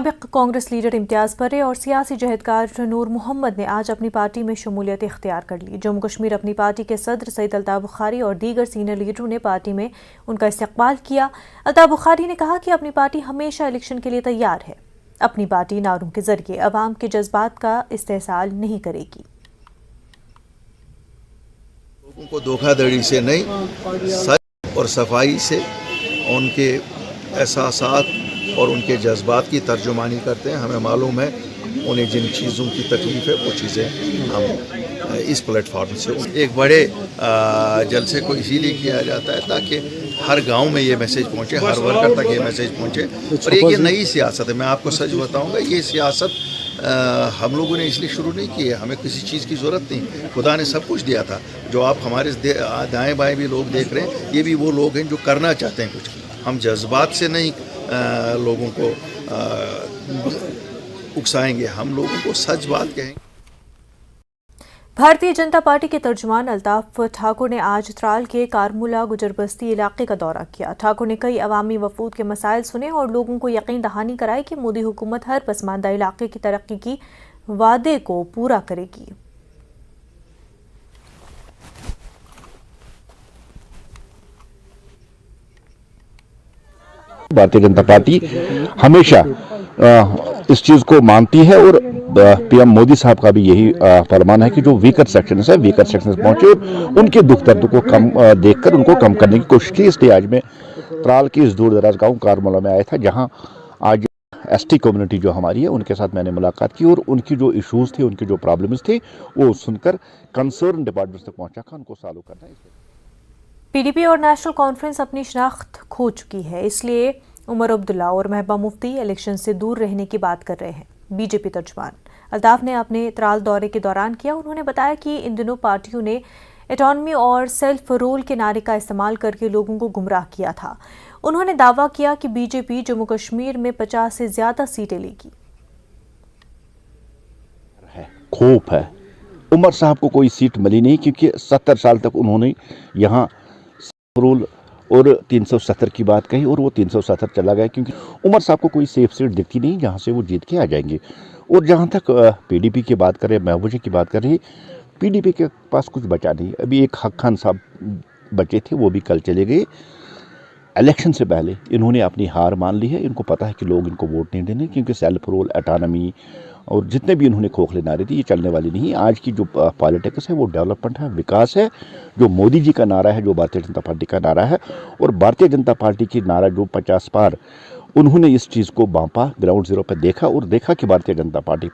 साबिक कांग्रेस लीडर इम्तियाज पर्रे और सियासी जहदकार नूर मोहम्मद ने आज अपनी पार्टी में शमूलियत इख्तियार कर ली। जम्मू कश्मीर अपनी पार्टी के सदर सईद अल्ताफ बुखारी और दीगर सीनियर लीडरों ने पार्टी में उनका इस्तकबाल किया। अल्ताफ बुखारी ने कहा कि अपनी पार्टी हमेशा इलेक्शन के लिए तैयार है। अपनी पार्टी नारों के जरिए अवाम के जज्बात का इस्तेहसाल नहीं करेगी। लोगों को धोखाधड़ी से नहीं, सच और सफाई से उनके एहसासात और उनके जज्बात की तर्जुमानी करते हैं। हमें मालूम है उन्हें जिन चीज़ों की तकलीफ है वो चीज़ें हम इस प्लेटफॉर्म से एक बड़े जलसे को इसीलिए किया जाता है ताकि हर गांव में ये मैसेज पहुंचे, हर वर्कर तक ये मैसेज पहुंचे। और ये नई सियासत है। मैं आपको सच बताऊंगा, ये सियासत हम लोगों ने इसलिए शुरू नहीं की है। हमें किसी चीज़ की ज़रूरत नहीं, खुदा ने सब कुछ दिया था। जो आप हमारे दाएँ बाएँ भी लोग देख रहे हैं, ये भी वो लोग हैं जो करना चाहते हैं कुछ। हम जज्बात से नहीं लोगों को उकसाएंगे, हम लोगों को सच बात कहेंगे। भारतीय जनता पार्टी के तर्जुमान अल्ताफ ठाकुर ने आज त्राल के कारमुला गुजर बस्ती इलाके का दौरा किया। ठाकुर ने कई अवामी वफूद के मसाइल सुने और लोगों को यकीन दहानी कराई कि मोदी हुकूमत हर पसमानदा इलाके की तरक्की की वादे को पूरा करेगी। भारतीय जनता पार्टी हमेशा इस चीज को मानती है और पीएम मोदी साहब का भी यही फरमान है कि जो वीकर सेक्शन है, वीकर सेक्शन पहुंचे और उनके दुख दर्द को कम देखकर उनको कम करने की कोशिश की। इसलिए आज मैं त्राल के इस दूर दराज गाँव कारमुला में आया था, जहां आज एसटी कम्युनिटी जो हमारी है उनके साथ मैंने मुलाकात की और उनकी जो इश्यूज थे, उनकी जो प्रॉब्लम्स थे, वो सुनकर कंसर्न डिपार्टमेंट तक पहुंचा कर उनको सॉल्व करना है। पीडीपी और नेशनल कॉन्फ्रेंस अपनी शनाख्त खो चुकी है, इसलिए उमर अब्दुल्ला और महबूबा मुफ्ती इलेक्शन से दूर रहने की बात कर रहे हैं। बीजेपी तर्जुमान अल्ताफ ने अपने त्राल दौरे के दौरान किया। उन्होंने बताया कि इन दिनों पार्टियों ने एटॉनमी और सेल्फ रूल के नारे का इस्तेमाल करके लोगों को गुमराह किया था। उन्होंने दावा किया कि बीजेपी जम्मू कश्मीर में 50 से ज्यादा सीटें लेगी। खौफ है, उमर साहब को कोई सीट मिली नहीं क्योंकि 70 साल तक उन्होंने यहाँ रूल और 370 की बात कही और वो 370 चला गया क्योंकि उमर साहब को कोई सेफ सीट दिखती नहीं जहाँ से वो जीत के आ जाएंगे। और जहाँ तक पीडीपी की बात करें, महबूबा की बात करें, पीडीपी के पास कुछ बचा नहीं। अभी एक हक खान साहब बचे थे, वो भी कल चले गए। इलेक्शन से पहले इन्होंने अपनी हार मान ली है। इनको पता है कि लोग इनको वोट नहीं देने क्योंकि सेल्फ रूल, एटॉनमी और जितने भी इन्होंने खोखले नारे दिए, ये चलने वाली नहीं। आज की जो पॉलिटिक्स है वो डेवलपमेंट है, विकास है। जो मोदी जी का नारा है, जो भारतीय जनता पार्टी का नारा है, और भारतीय जनता पार्टी की नारा जो 50 पार, उन्होंने इस चीज़ को बांपा, ग्राउंड जीरो पर देखा और देखा कि भारतीय जनता पार्टी